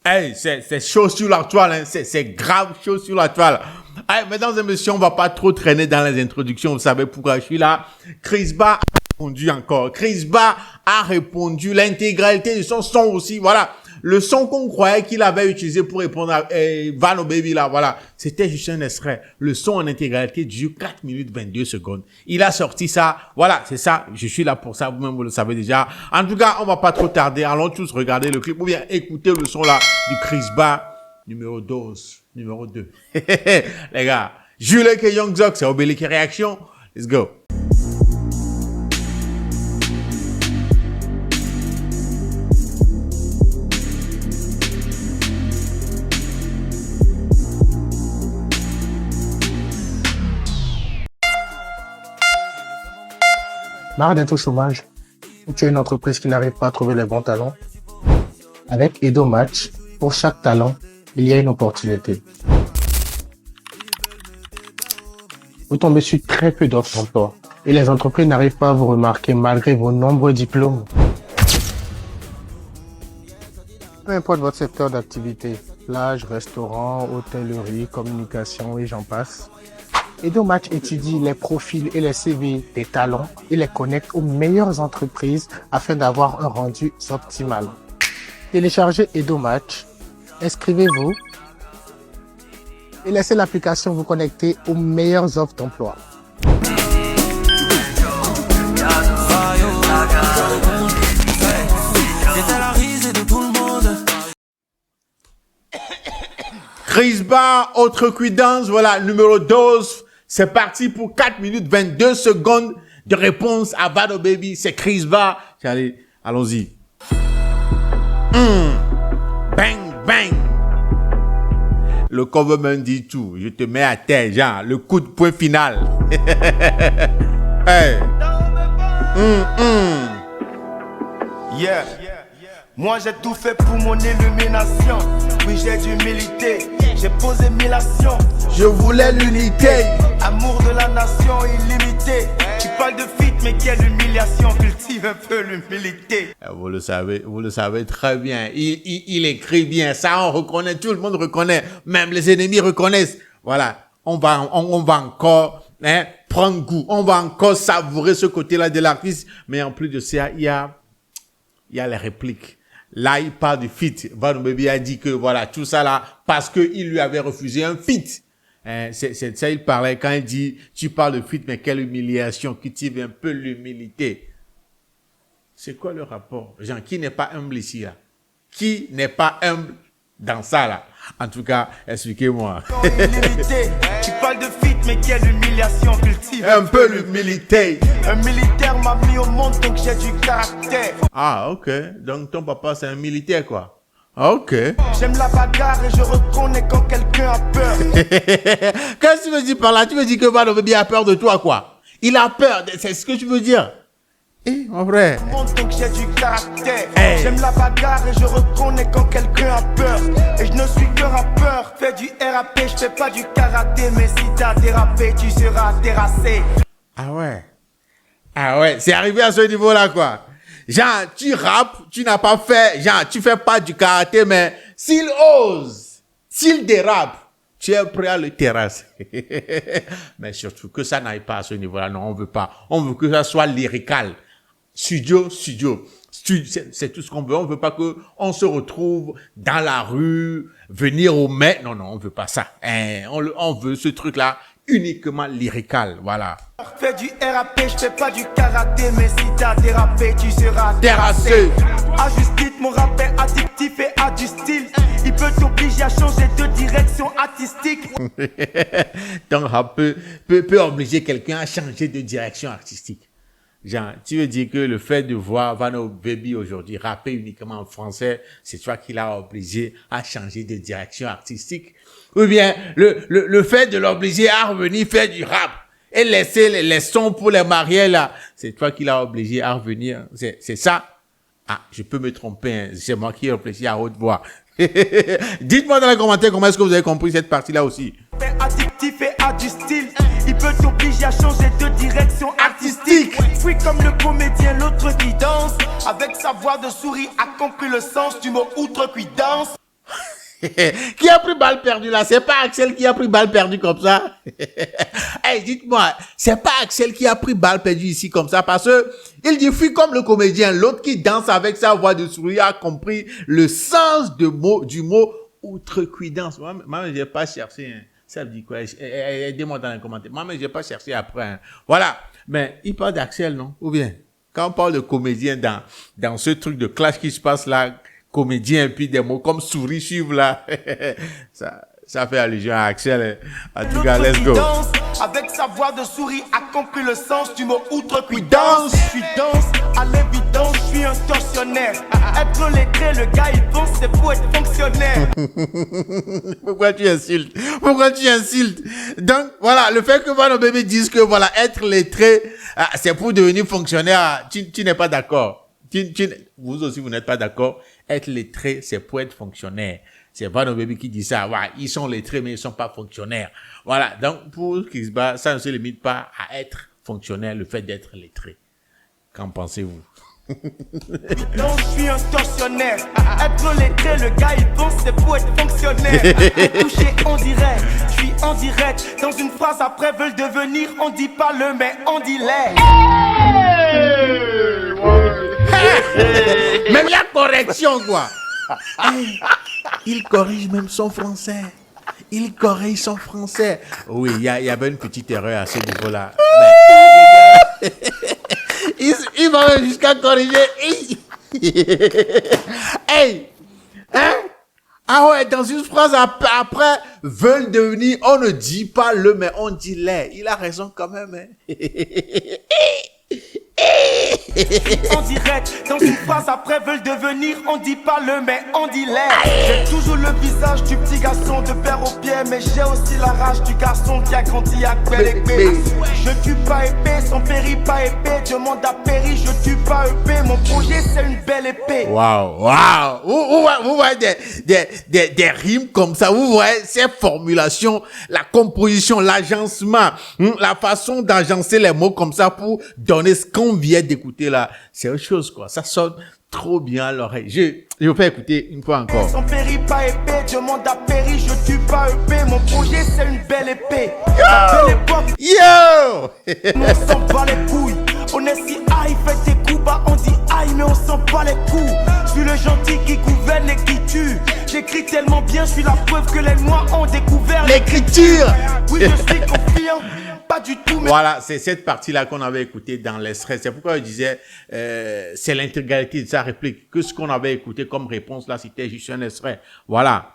Hey, c'est chaud sur la toile, hein. C'est grave chaud sur la toile. Hey, mesdames et messieurs, on va pas trop traîner dans les introductions. Vous savez pourquoi je suis là. Chris Ba a répondu encore. Chris Ba a répondu. L'intégralité de son son aussi. Voilà. Le son qu'on croyait qu'il avait utilisé pour répondre à Vano Baby là, voilà. C'était juste un extrait. Le son en intégralité dure 4 minutes 22 secondes. Il a sorti ça. Voilà, c'est ça. Je suis là pour ça. Vous-même, vous le savez déjà. En tout cas, on va pas trop tarder. Allons tous regarder le clip ou bien écouter le son là du Chris Ba numéro 12, numéro 2. Les gars, Jules et Young Zox, c'est Obélique Réaction. Let's go. Marre d'être au chômage, ou tu as une entreprise qui n'arrive pas à trouver les bons talents? Avec Edo Match, pour chaque talent, il y a une opportunité. Vous tombez sur très peu d'offres d'emploi et les entreprises n'arrivent pas à vous remarquer malgré vos nombreux diplômes. Peu importe votre secteur d'activité, plage, restaurant, hôtellerie, communication et j'en passe. Edo Match étudie les profils et les CV des talents et les connecte aux meilleures entreprises afin d'avoir un rendu optimal. Téléchargez Edo Match, inscrivez-vous et laissez l'application vous connecter aux meilleures offres d'emploi. Chris Ba, autre cuidance, voilà, numéro 12. C'est parti pour 4 minutes 22 secondes de réponse à Vano Baby. C'est Chris Ba. Allez, allons-y. Bang, bang. Le coverman dit tout. Je te mets à terre, genre, le coup de poing final. Hey. Yeah. Moi j'ai tout fait pour mon illumination. Oui, j'ai dû militer, j'ai posé 1000 actions. Je voulais l'unité. Amour de la nation illimité. Tu parles de fit, mais quelle humiliation. Cultive un peu l'humilité. Vous le savez très bien. Il écrit bien. Ça, on reconnaît, tout le monde reconnaît. Même les ennemis reconnaissent. Voilà. On va encore prendre goût. On va encore savourer ce côté-là de l'artiste. Mais en plus de ça, il y a les répliques. Là, il parle du feat. Vano Baby a dit que voilà, tout ça là, parce que il lui avait refusé un feat. C'est ça, il parlait quand il dit, tu parles de feat, mais quelle humiliation, cultive un peu l'humilité. C'est quoi le rapport? Genre, qui n'est pas humble ici là? Qui n'est pas humble dans ça là? En tout cas, expliquez-moi. Tu parles de fit, mais quelle humiliation. Cultive un peu l'humilité. Un militaire m'a mis au monde, donc j'ai du caractère. Ah, ok. Donc ton papa c'est un militaire quoi. Ok. J'aime la bagarre et je reconnais quand quelqu'un a peur. Qu'est-ce que tu veux dire par là? Tu veux dire que Vano Baby a peur de toi quoi? Il a peur, c'est ce que tu veux dire? Eh, mon frère. Donc j'ai du caractère. Hey. J'aime la bagarre et je reconnais quand quelqu'un a peur. Et je ne suis que rappeur. Fais du RAP, je fais pas du karaté. Mais si t'as dérapé, tu seras terrassé. Ah ouais. Ah ouais, c'est arrivé à ce niveau-là, quoi. Genre, tu rappes, tu n'as pas fait, genre, tu fais pas du karaté, mais s'il ose, s'il dérape, tu es prêt à le terrasser. Mais surtout que ça n'aille pas à ce niveau-là. Non, on veut pas. On veut que ça soit lyrical. Studio. C'est tout ce qu'on veut. On veut pas que on se retrouve dans la rue, venir au mai. Non, on veut pas ça. On veut ce truc-là uniquement lyrical. Voilà. Fais du RAP, je fais pas du karaté. Mais si t'as dérapé, tu seras Terrassé. Ajustif, mon rap est addictif et a du style. Il peut t'obliger à changer de direction artistique. Ton rap peut obliger quelqu'un à changer de direction artistique. Genre, tu veux dire que le fait de voir Vano Baby aujourd'hui rapper uniquement en français, c'est toi qui l'as obligé à changer de direction artistique? Ou bien, le fait de l'obliger à revenir faire du rap et laisser les sons pour les mariés là, c'est toi qui l'as obligé à revenir? C'est ça? Ah, je peux me tromper, hein. C'est moi qui réfléchis à haute voix. Dites-moi dans les commentaires comment est-ce que vous avez compris cette partie-là aussi. Addictif et a du style. Il peut t'obliger à changer de direction artistique. Oui, comme le comédien, l'autre qui danse. Avec sa voix de souris a compris le sens du mot outrecuidance. Qui a pris balle perdue là? C'est pas Axel qui a pris balle perdue comme ça? Hey, dites-moi, c'est pas Axel qui a pris balle perdue ici comme ça parce que il dit fuit comme le comédien. L'autre qui danse avec sa voix de souris a compris le sens du mot outrecuidance. Moi, j'ai pas cherché. Hein. Ça veut dire quoi? Aidez-moi dans les commentaires. Moi, mais j'ai pas cherché après. Hein. Voilà. Mais il parle d'Axel, non? Ou bien, quand on parle de comédien dans ce truc de clash qui se passe là, comédien, puis des mots comme souris suivent là. ça fait allusion à Axel. En tout cas, let's go. Avec sa voix de souris a compris le sens du mot outrecuidance. Je suis dense, à l'évidence, je suis un tortionnaire. Être lettré, le gars il pense c'est pour être fonctionnaire. Pourquoi tu insultes? Donc, voilà, le fait que Vano Baby dise que voilà, être lettré, c'est pour devenir fonctionnaire, tu n'es pas d'accord. Vous aussi, vous n'êtes pas d'accord. Être lettré, c'est pour être fonctionnaire. C'est Vano Baby qui dit ça. Ouais, ils sont lettrés, mais ils sont pas fonctionnaires. Voilà. Donc, pour Kisba, ça ne se limite pas à être fonctionnaire, le fait d'être lettré. Qu'en pensez-vous? Donc, je suis un tortionnaire. Être lettré, le gars, il pense c'est pour être fonctionnaire. Touché, on dirait. Je suis en direct. Dans une phrase, après, veulent devenir. On dit pas le, mais on dit les. Même la correction, quoi. Hey, il corrige même son français. Oui, il y avait une petite erreur à ce niveau-là. Mais, il va même jusqu'à corriger. Hey! Hein? Ah ouais, dans une phrase après, veulent devenir, on ne dit pas le, mais on dit les. Il a raison quand même. Hein? En direct, dans une phrase après veulent devenir, on dit pas le mais on dit les. J'ai toujours le visage du petit garçon de père au pied, mais j'ai aussi la rage du garçon qui a grandi à belle épée. Je tue pas épée, son péri pas épée, demande à péri, je tue pas épée, mon projet c'est une belle épée. Waouh. Vous voyez des rimes comme ça, vous voyez ces formulations, la composition, l'agencement, la façon d'agencer les mots comme ça pour donner ce qu'on vient d'écouter là, c'est autre chose quoi. Ça sonne trop bien à l'oreille. Je vous fais écouter une fois encore. Son péri pas épée, demande à péri, je tue pas épée, mon projet c'est une belle épée. Yo! On s'en bat les couilles. On est si high, fait des coups bas, on dit aïe, mais on s'en bat les coups. Je suis le gentil qui gouverne et qui tue. J'écris tellement bien, je suis la preuve que les noirs ont découvert l'écriture. Oui, je suis confiant. Pas du tout, mais... Voilà, c'est cette partie-là qu'on avait écoutée dans l'extrait. C'est pourquoi je disais, c'est l'intégralité de sa réplique. Que ce qu'on avait écouté comme réponse là, c'était juste un extrait. Voilà.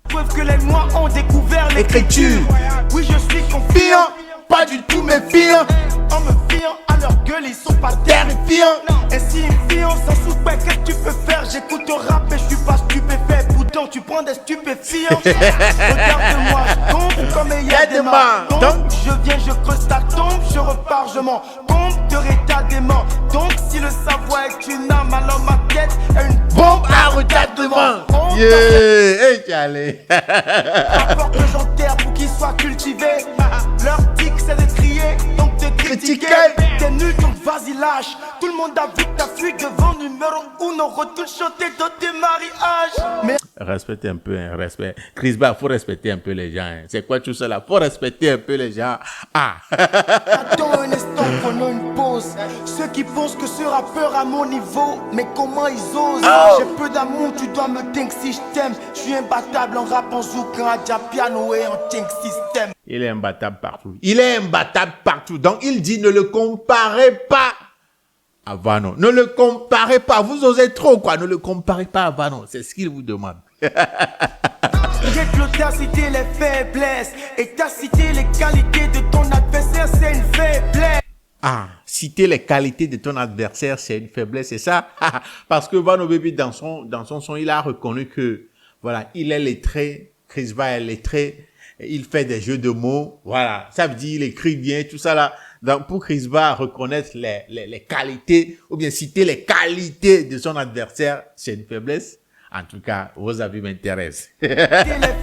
Preuve que les noirs ont découvert l'écriture. Oui, je suis confiant. Pas du tout méfiant. En me fiant à leur gueule, ils sont pas terrifiants. Et si ils me fiant sans souper, qu'est-ce que tu peux faire? J'écoute au rap et je suis pas stupéfait. Pourtant, tu prends des stupéfiants. Regarde-moi, je tombe comme il y a des mains. Donc, je viens, je creuse ta tombe, je repars, je m'en pompe de état dément. Donc, si le savoir est une âme, alors ma tête est une bombe à retardement. Yeah, hey, allez. Rapport que j'enterre pour qu'ils soient cultivés. Leur tic c'est de crier, donc de critiquer. T'es nul donc vas-y lâche. Tout le monde a vu que t'as fui devant numéro 1. On retourne chanter dans tes mariages. Mais respectez un peu, hein, respect. Crisba, faut respecter un peu les gens. Hein. C'est quoi tout cela? Faut respecter un peu les gens. Ah. Attends un instant, prenons une pause. Ceux qui pensent que ce rappeur à mon niveau, mais comment ils osent? J'ai peu d'amour, tu dois me think si je t'aime. Je suis imbattable en rap, en zouk, en adja, piano et en think system. Il est imbattable partout. Donc il dit ne le comparez pas à Vano. Ne le comparez pas. Vous osez trop quoi. Ne le comparez pas à Vano. C'est ce qu'il vous demande. J'ai t'as cité les faiblesses et t'as cité les qualités de ton adversaire, c'est une faiblesse. Ah, citer les qualités de ton adversaire, c'est une faiblesse, c'est ça? Parce que Vano Baby, dans son son, il a reconnu que, voilà, il est lettré, Crisba est lettré, il fait des jeux de mots, voilà. Ça veut dire, il écrit bien, tout ça là. Donc, pour Crisba, reconnaître les qualités, ou bien citer les qualités de son adversaire, c'est une faiblesse. En tout cas, vos avis m'intéressent. Les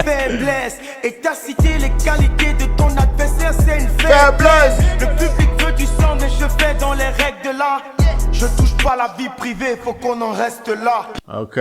faiblesses et t'as cité les qualités de ton adversaire, c'est une faiblesse. Le public veux du sang, mais je fais dans les règles de l'art. Je touche pas la vie privée, faut qu'on en reste là. Ok.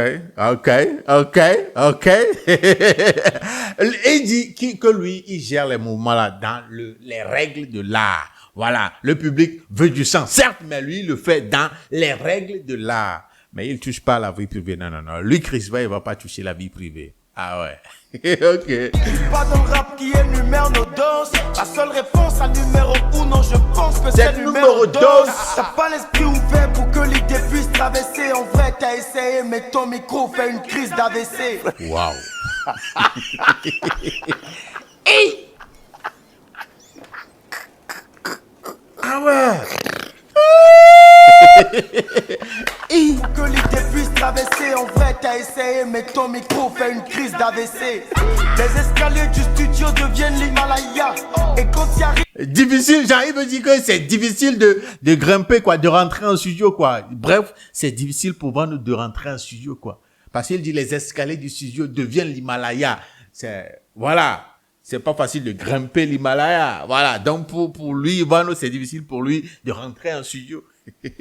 Il dit que lui, il gère les mouvements là dans les règles de l'art. Voilà, le public veut du sang, certes, mais lui, il le fait dans les règles de l'art. Mais il touche pas à la vie privée, non. Lui, Chris Ba, il va pas toucher la vie privée. Ah ouais. Ok. C'est pas dans le rap qui énumère nos doses. La seule réponse à numéro 1, non, je pense que c'est numéro 2. T'as pas l'esprit ouvert pour que l'idée puisse traverser. En vrai, t'as essayé, mais ton micro fait une crise d'AVC. Waouh. Ah ouais. Pour que l'idée puisse traverser, en vrai t'as essayé, mais ton micro fait une crise d'AVC. Les escaliers du studio deviennent l'Himalaya. Et quand y arrive... Difficile, Jean-Yves me dit que c'est difficile de grimper, quoi, de rentrer en studio, quoi. Bref, c'est difficile pour nous de rentrer en studio, quoi. Parce qu'il dit les escaliers du studio deviennent l'Himalaya. Voilà. C'est pas facile de grimper l'Himalaya. Voilà. Donc, pour lui, Ivano, c'est difficile pour lui de rentrer en studio. Les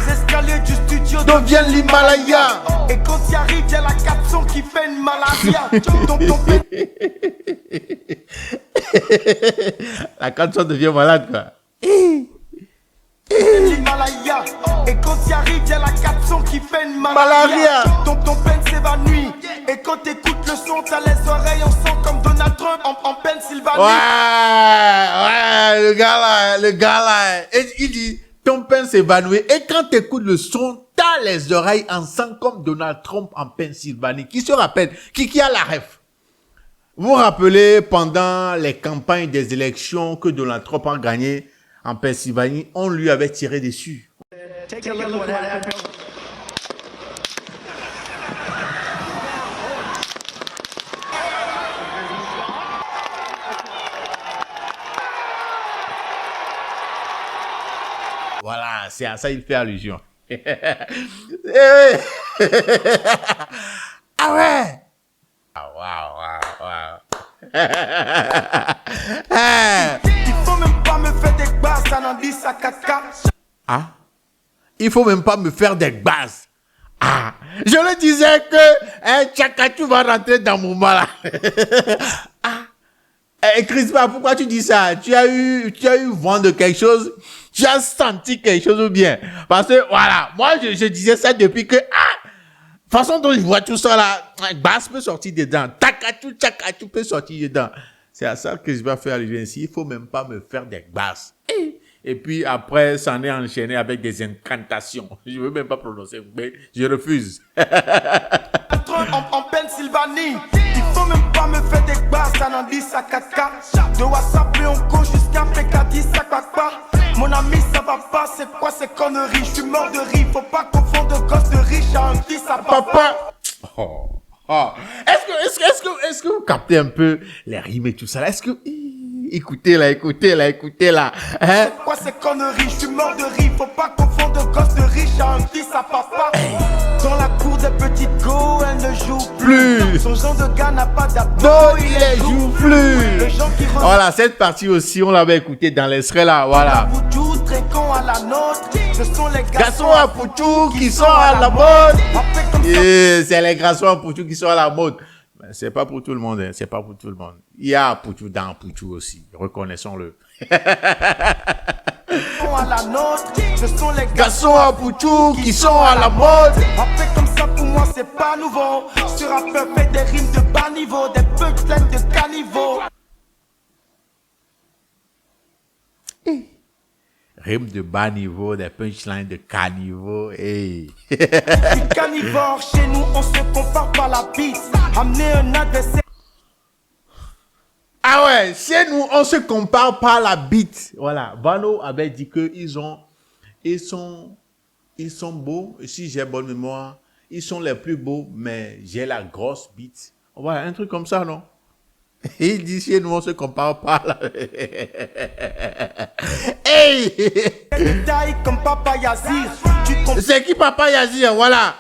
escaliers du studio deviennent l'Himalaya. Et quand y arrive, y'a la 400 qui fait une malaria. La 400 devient malade, quoi. L'Himalaya. Et quand y arrive, y'a la 400 qui fait une malaria. Ton peine s'évanouit. Et quand t'écoutes le son, t'as les oreilles en sang comme Donald Trump en Pennsylvanie. Ouais, le gars là, il dit, ton peine s'évanouit. Et quand t'écoutes le son, t'as les oreilles en sang comme Donald Trump en Pennsylvanie. Qui se rappelle? Qui a la ref? Vous vous rappelez, pendant les campagnes des élections que Donald Trump a gagné en Pennsylvanie, on lui avait tiré dessus. Voilà, c'est à ça qu'il fait allusion. Ah ouais! Waouh. Il faut même pas me faire des bases, ça n'en dit ça caca. Ah? Il faut même pas me faire des bases. Ah, je le disais que Tchaka, tu vas rentrer dans mon mal là. Ah, Chris Ba, pourquoi tu dis ça? Tu as eu vent de quelque chose? Tu as senti quelque chose ou bien? Parce que voilà, moi je disais ça depuis que façon dont je vois tout ça là, basse peut sortir dedans, Tchaka peut sortir dedans. C'est à ça que Chris Ba fait allusion ici. Il faut même pas me faire des basses. Et puis après, ça en est enchaîné avec des incantations. Je veux même pas prononcer, mais je refuse. En Pennsylvanie, il faut même pas me faire des basses, ça n'en dit ça caca. De WhatsApp et on coach jusqu'à Pécati, ça claque pas. Mon ami, ça va pas, c'est quoi ces conneries? Je suis mort de rire, faut pas confondre gosse de riche à un fils à papa. Est-ce que vous captez un peu les rimes et tout ça là? Est-ce que... Écoutez là. Hein? C'est quoi ces conneries? Je suis mort de rire, faut pas confondre gosse de riche à un fils à papa. Dans la cour des petites go, elle ne joue plus. Son genre de gars n'a pas d'abdos, il les joue plus. Les gens qui voilà, cette partie aussi, on l'avait écouté dans l'extrait là, voilà. Très con à la nôtre. Ce sont les garçons à Poutou qui sont à la mode. C'est les garçons à Poutou qui sont à la mode. Mais c'est pas pour tout le monde, hein. C'est pas pour tout le monde. Il y a Poutou dans Poutou aussi, reconnaissons-le. À la nôtre, ce sont les garçons à Poutou qui sont à la mode. Après comme ça pour moi c'est pas nouveau. Ce rappeur fait des rimes de bas niveau, des punchlines de caniveau. Rimes de bas niveau, des punchlines de caniveau. Hey. Carnivore, chez nous on se compare pas la bite. Amener un adversaire. Ah ouais, chez nous on se compare pas la bite. Voilà, Vano avait dit que ils sont beaux. Si j'ai bonne mémoire, ils sont les plus beaux, mais j'ai la grosse bite. Voilà, un truc comme ça, non? Il dit chez nous on se compare pas là. Hey! Comme Papa Yazir. C'est qui Papa Yazir? Voilà.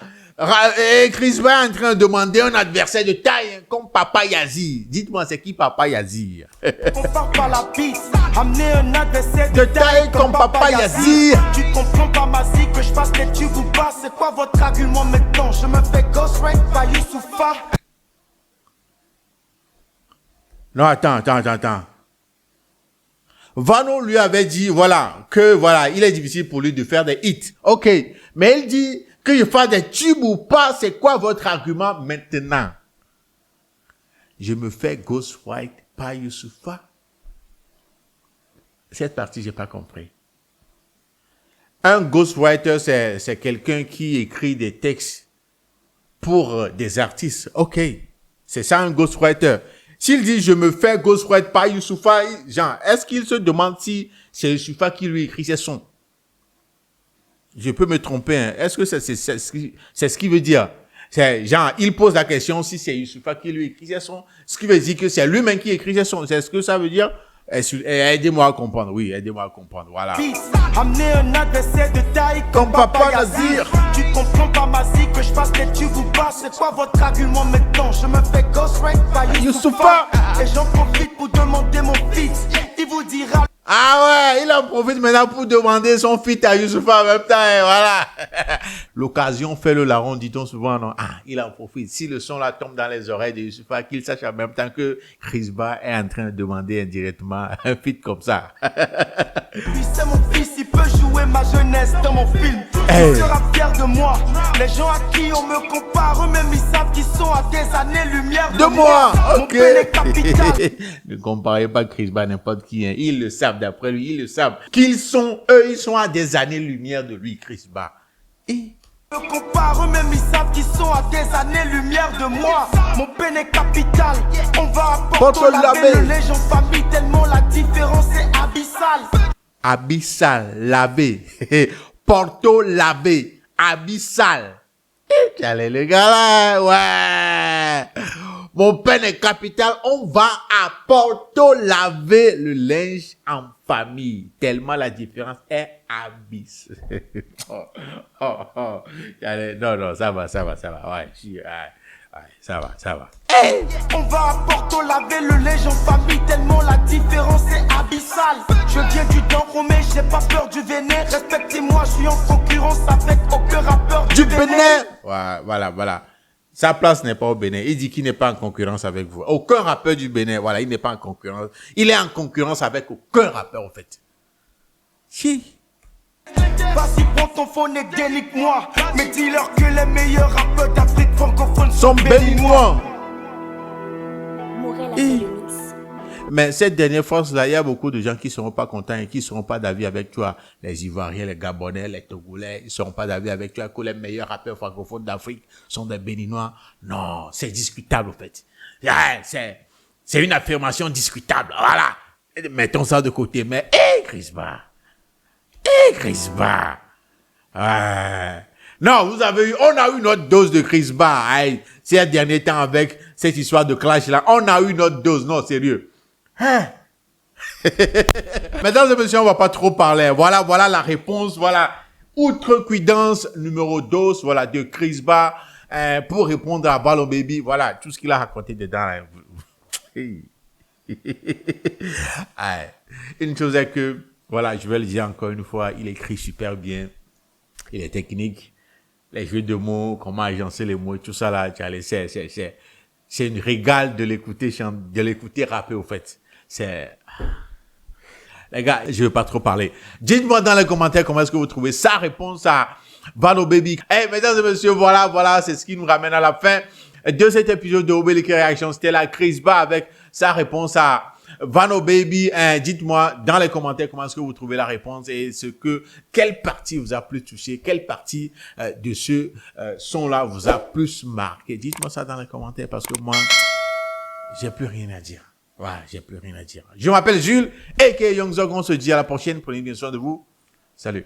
Et Chris Ba est en train de demander un adversaire de taille, hein, comme Papa Yazir. Dites-moi, c'est qui Papa Yazir? Compare pas la piste, amener un adversaire De taille comme Papa Yazir. Tu comprends pas ma zie que je fasse les tubes ou pas. C'est quoi votre argument maintenant? Je me fais ghostwrite par Youssoufa. Non, attends. Vano lui avait dit, voilà, que voilà, il est difficile pour lui de faire des hits. Ok. Mais il dit qu'il fasse des tubes ou pas, c'est quoi votre argument maintenant? Je me fais ghostwrite par Youssoufa. Cette partie, j'ai pas compris. Un ghostwriter, c'est quelqu'un qui écrit des textes pour des artistes. Ok. C'est ça un ghostwriter. S'il dit, je me fais ghostwrite par Youssoufa, genre, est-ce qu'il se demande si c'est Youssoufa qui lui écrit ses sons? Je peux me tromper, hein. Est-ce que c'est ce qu'il veut dire? C'est genre, il pose la question si c'est Youssoufa qui lui écrit ses sons, ce qui veut dire que c'est lui-même qui écrit ses sons. C'est ce que ça veut dire? Aidez-moi à comprendre. Oui, aidez-moi à comprendre. Voilà. Amener un adversaire de taille comme Papa Yazir. Tu comprends pas ma zie que je fasse les tubes ou pas. C'est quoi votre argument maintenant? Je me fais ghostwrite par Youssoufa. Et j'en profite pour demander mon fils. Il vous dira. Ah ouais, il en profite maintenant pour demander son feat à Youssoufa en même temps, et voilà. L'occasion fait le larron, dit-on souvent, non? Ah, il en profite. Si le son là tombe dans les oreilles de Youssoufa, qu'il sache en même temps que Chris Ba est en train de demander indirectement un feat comme ça. Lui c'est mon fils, il peut jouer ma jeunesse dans mon film. Il sera fier de moi. Les gens à qui on me compare, eux-mêmes ils savent qu'ils sont à des années-lumière de moi. Mon père est capital. Ne comparez pas Chris Ba à n'importe qui, hein. Ils le savent d'après lui, ils le savent. Qu'ils sont, eux, ils sont à des années-lumière de lui, Chris Ba. Et me compare, eux-mêmes ils savent qu'ils sont à des années-lumière de moi. Mon peine est capital. On va apporter le lège en famille tellement la différence est abyssale. Abyssal, lavé. Porto lavé. Abyssal. Allez les gars là, ouais. Mon peine est capital. On va à Porto laver le linge en famille. Tellement la différence est abyss. Allez, non, ça va. Ouais, ça va. Hey, on va à Porto laver le linge en famille tellement la différence est abyssale. Je viens du Dent-Romé, j'ai pas peur du Bénin. Respectez-moi, je suis en concurrence avec aucun rappeur du Bénin. Ouais, voilà. Sa place n'est pas au Bénin. Il dit qu'il n'est pas en concurrence avec vous. Aucun rappeur du Bénin, voilà, il n'est pas en concurrence. Il est en concurrence avec aucun rappeur, en fait. Si. Vas-y, prends ton phone et délique-moi. Mais dis-leur que les meilleurs rappeurs d'Afrique francophone sont béninois. Morel a fait le mix. Mais cette dernière force-là, il y a beaucoup de gens qui ne seront pas contents et qui ne seront pas d'avis avec toi. Les Ivoiriens, les Gabonais, les Togolais, ils ne seront pas d'avis avec toi que les meilleurs rappeurs francophones d'Afrique sont des Béninois. Non, c'est discutable, en fait. C'est une affirmation discutable. Voilà. Mettons ça de côté. Mais, Chris Ba. Non, on a eu notre dose de Chris Ba. Ces derniers temps avec cette histoire de clash là, on a eu notre dose. Non, sérieux. Mesdames et messieurs, on va pas trop parler. Voilà la réponse. Voilà. Outrecuidance numéro 2, voilà, de Chris Ba, pour répondre à Ballon Baby. Voilà, tout ce qu'il a raconté dedans. Une chose est que, voilà, je vais le dire encore une fois, il écrit super bien. Il est technique. Les jeux de mots, comment agencer les mots, tout ça là, c'est une régale de l'écouter rapper, au fait. Les gars, je veux pas trop parler. Dites-moi dans les commentaires comment est-ce que vous trouvez sa réponse à Vano Baby. Mesdames et messieurs, voilà, c'est ce qui nous ramène à la fin de cet épisode de Obélix Réaction. C'était la Chris Ba avec sa réponse à Vano Baby. Dites-moi dans les commentaires comment est-ce que vous trouvez la réponse et quelle partie vous a plus touché, quelle partie de ce son-là vous a plus marqué. Dites-moi ça dans les commentaires parce que moi, j'ai plus rien à dire. Ouais, j'ai plus rien à dire. Je m'appelle Jules, a.k.a. Young Zog. On se dit à la prochaine. Prenez bien soin de vous. Salut.